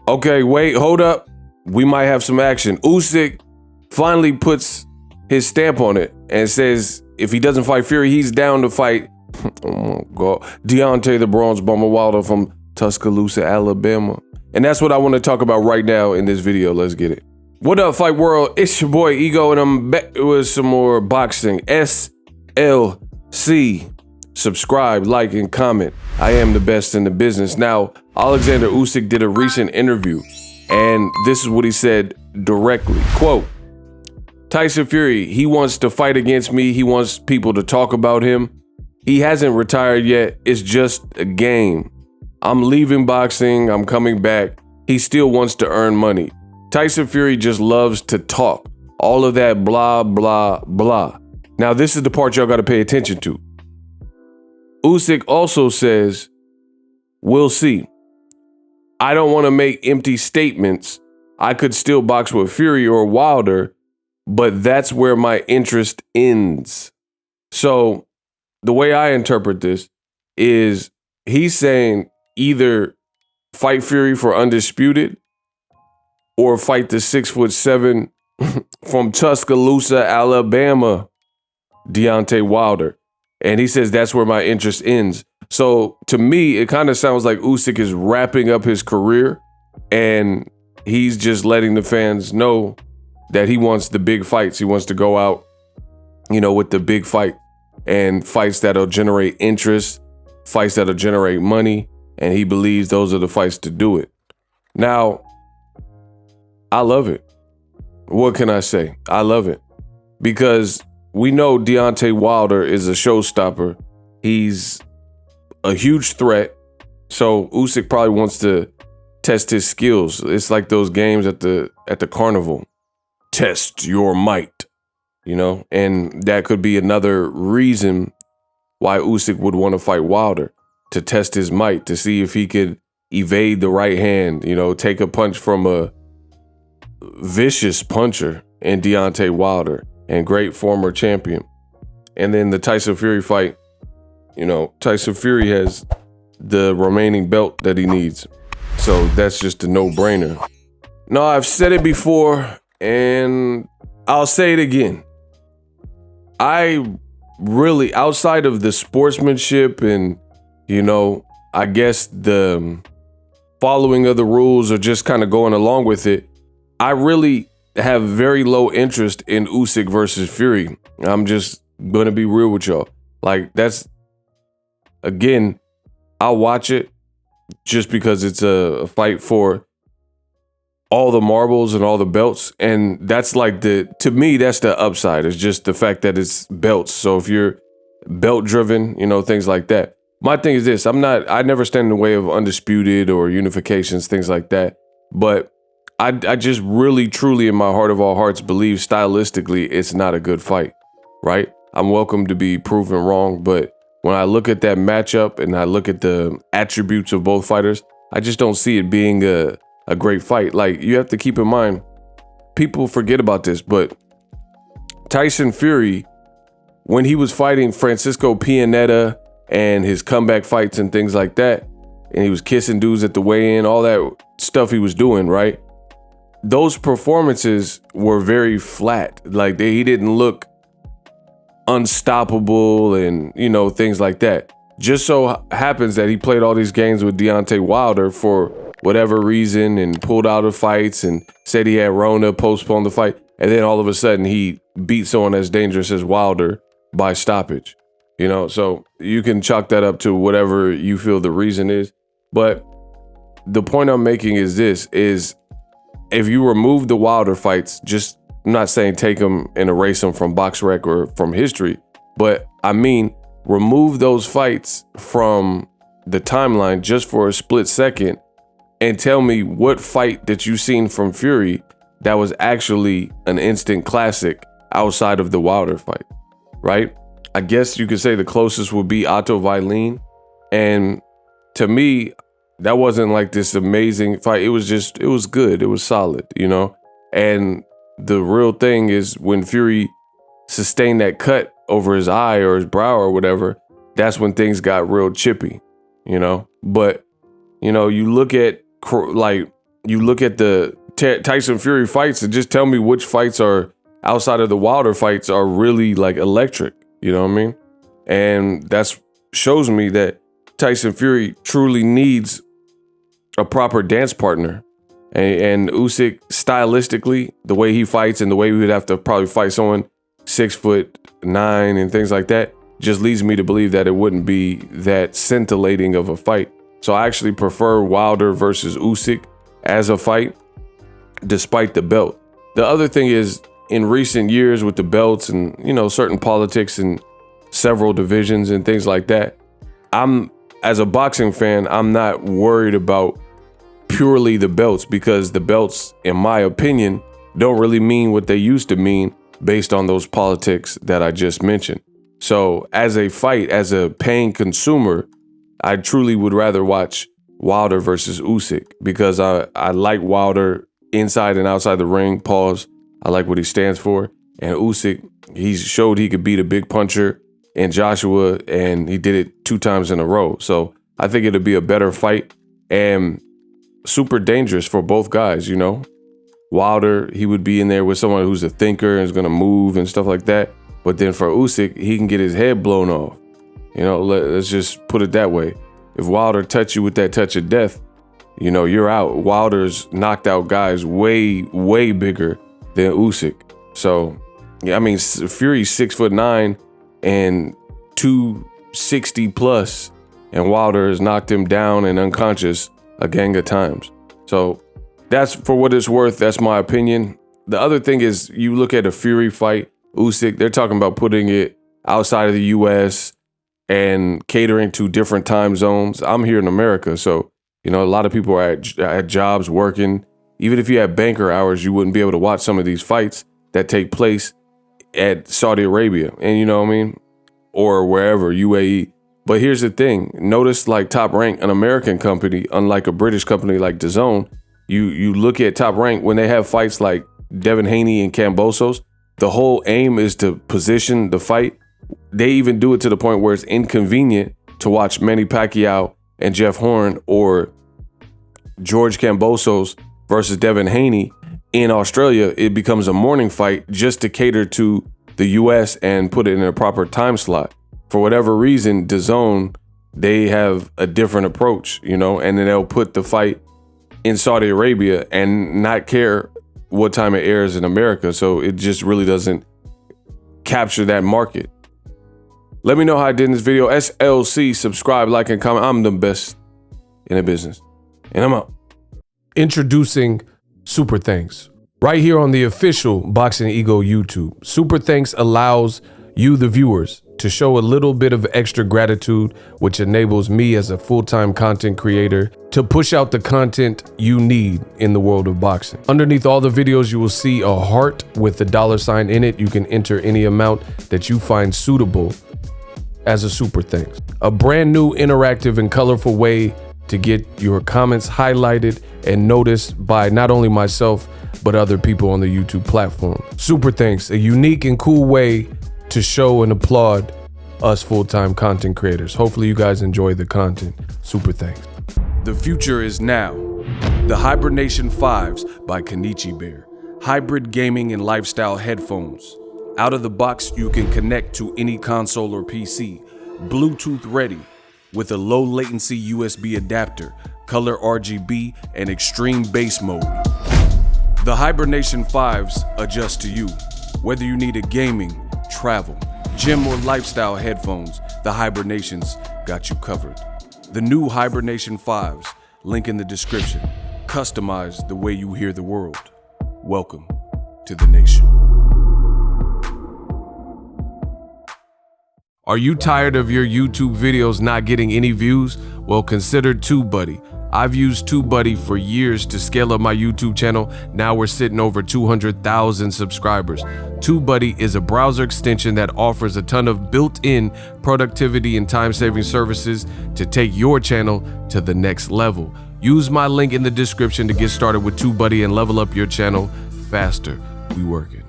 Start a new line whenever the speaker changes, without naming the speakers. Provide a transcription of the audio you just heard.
Okay, wait, hold up. We might have some action. Usyk finally puts his stamp on it and says if he doesn't fight Fury, he's down to fight oh my God, Deontay the Bronze Bomber Wilder from Tuscaloosa, Alabama. And that's what I want to talk about right now in this video. Let's get it. What up, Fight World? It's your boy Ego, and I'm back with some more boxing SLC. Subscribe, like, and comment. I am the best in the business. Now, Alexander Usyk did a recent interview, and this is what he said directly. Quote, Tyson Fury, he wants to fight against me. He wants people to talk about him. He hasn't retired yet. It's just a game. I'm leaving boxing. I'm coming back. He still wants to earn money. Tyson Fury just loves to talk. All of that blah, blah, blah. Now, this is the part y'all got to pay attention to. Usyk also says, we'll see. I don't want to make empty statements. I could still box with Fury or Wilder, but that's where my interest ends. So the way I interpret this is he's saying either fight Fury for undisputed or fight the 6'7" from Tuscaloosa, Alabama, Deontay Wilder. And he says that's where my interest ends. So to me, it kind of sounds like Usyk is wrapping up his career and he's just letting the fans know that he wants the big fights. He wants to go out, with the big fight and fights that'll generate interest, fights that'll generate money. And he believes those are the fights to do it. Now, I love it. What can I say? I love it because we know Deontay Wilder is a showstopper. He's a huge threat. So Usyk probably wants to test his skills. It's like those games at the carnival. Test your might, and that could be another reason why Usyk would want to fight Wilder, to test his might, to see if he could evade the right hand, take a punch from a vicious puncher in Deontay Wilder. And great former champion. And then the Tyson Fury fight, Tyson Fury has the remaining belt that he needs. So that's just a no-brainer. No, I've said it before and I'll say it again. I really, outside of the sportsmanship and, I guess the following of the rules or just kind of going along with it, I really have very low interest in Usyk versus Fury. I'm just going to be real with y'all. Like, that's, again, I'll watch it just because it's a fight for all the marbles and all the belts. And that's like to me, that's the upside. It's just the fact that it's belts. So if you're belt driven, things like that. My thing is this, I never stand in the way of undisputed or unifications, things like that. But I just really, truly, in my heart of all hearts, believe stylistically it's not a good fight, right? I'm welcome to be proven wrong, but when I look at that matchup and I look at the attributes of both fighters, I just don't see it being a great fight. Like, you have to keep in mind, people forget about this, but Tyson Fury, when he was fighting Francisco Pianeta and his comeback fights and things like that, and he was kissing dudes at the weigh-in, all that stuff he was doing, right? Those performances were very flat. Like he didn't look unstoppable and, things like that. Just so happens that he played all these games with Deontay Wilder for whatever reason and pulled out of fights and said he had Rona, postponed the fight. And then all of a sudden he beat someone as dangerous as Wilder by stoppage, so you can chalk that up to whatever you feel the reason is. But the point I'm making is this, is if you remove the Wilder fights, just, I'm not saying take them and erase them from BoxRec or from history, but I mean, remove those fights from the timeline just for a split second and tell me what fight that you've seen from Fury that was actually an instant classic outside of the Wilder fight, right? I guess you could say the closest would be Otto Wallin. And to me, that wasn't like this amazing fight. It was good. It was solid, And the real thing is when Fury sustained that cut over his eye or his brow or whatever, that's when things got real chippy, But, you look at like you look at the Tyson Fury fights and just tell me which fights are outside of the Wilder fights are really like electric. You know what I mean? And that's shows me that Tyson Fury truly needs a proper dance partner. And Usyk, stylistically, the way he fights and the way we would have to probably fight someone 6'9" and things like that, just leads me to believe that it wouldn't be that scintillating of a fight. So I actually prefer Wilder versus Usyk as a fight, despite the belt. The other thing is, in recent years with the belts and, you know, certain politics and several divisions and things like that, as a boxing fan, I'm not worried about purely the belts, because the belts, in my opinion, don't really mean what they used to mean based on those politics that I just mentioned. So as a fight, as a paying consumer, I truly would rather watch Wilder versus Usyk, because I like Wilder inside and outside the ring, pause. I like what he stands for. And Usyk, he showed he could beat a big puncher in Joshua, and he did it 2 times in a row. So I think it'll be a better fight and super dangerous for both guys, you know. Wilder, he would be in there with someone who's a thinker and is going to move and stuff like that. But then for Usyk, he can get his head blown off. You know, let's just put it that way. If Wilder touch you with that touch of death, you know, you're out. Wilder's knocked out guys way, way bigger than Usyk. So, yeah, I mean, Fury's 6'9" and 260 plus, and Wilder has knocked him down and unconscious a gang of times. So that's, for what it's worth, that's my opinion. The other thing is, you look at a Fury fight, Usyk, they're talking about putting it outside of the US and catering to different time zones. I'm here in America, so, you know, a lot of people are at jobs working. Even if you had banker hours, you wouldn't be able to watch some of these fights that take place at Saudi Arabia, and you know what I mean, or wherever, UAE. But here's the thing. Notice, like, Top Rank, an American company, unlike a British company like DAZN, you look at Top Rank, when they have fights like Devin Haney and Kambosos, the whole aim is to position the fight. They even do it to the point where it's inconvenient to watch Manny Pacquiao and Jeff Horn or George Kambosos versus Devin Haney in Australia. It becomes a morning fight just to cater to the US and put it in a proper time slot. For whatever reason, DAZN, they have a different approach, you know, and then they'll put the fight in Saudi Arabia and not care what time it airs in America. So it just really doesn't capture that market. Let me know how I did in this video. SLC, subscribe, like, and comment. I'm the best in the business. And I'm out. Introducing Super Thanks. Right here on the official Boxing Ego YouTube. Super Thanks allows you, the viewers, to show a little bit of extra gratitude, which enables me as a full-time content creator to push out the content you need in the world of boxing. Underneath all the videos, you will see a heart with the $sign in it. You can enter any amount that you find suitable as a super thanks. A brand new, interactive, and colorful way to get your comments highlighted and noticed by not only myself, but other people on the YouTube platform. Super thanks, a unique and cool way to show and applaud us full-time content creators. Hopefully you guys enjoy the content. Super thanks. The future is now. The Hibernation 5s by Kenichi Bear. Hybrid gaming and lifestyle headphones. Out of the box, you can connect to any console or PC. Bluetooth ready with a low latency USB adapter, color RGB, and extreme bass mode. The Hibernation 5s adjust to you. Whether you need a gaming, travel, gym, or lifestyle headphones, the Hibernations got you covered. The new Hibernation 5s, link in the description. Customize the way you hear the world. Welcome to the nation. Are you tired of your YouTube videos not getting any views? Well, consider TubeBuddy. I've used TubeBuddy for years to scale up my YouTube channel. Now we're sitting over 200,000 subscribers. TubeBuddy is a browser extension that offers a ton of built-in productivity and time-saving services to take your channel to the next level. Use my link in the description to get started with TubeBuddy and level up your channel faster. We working.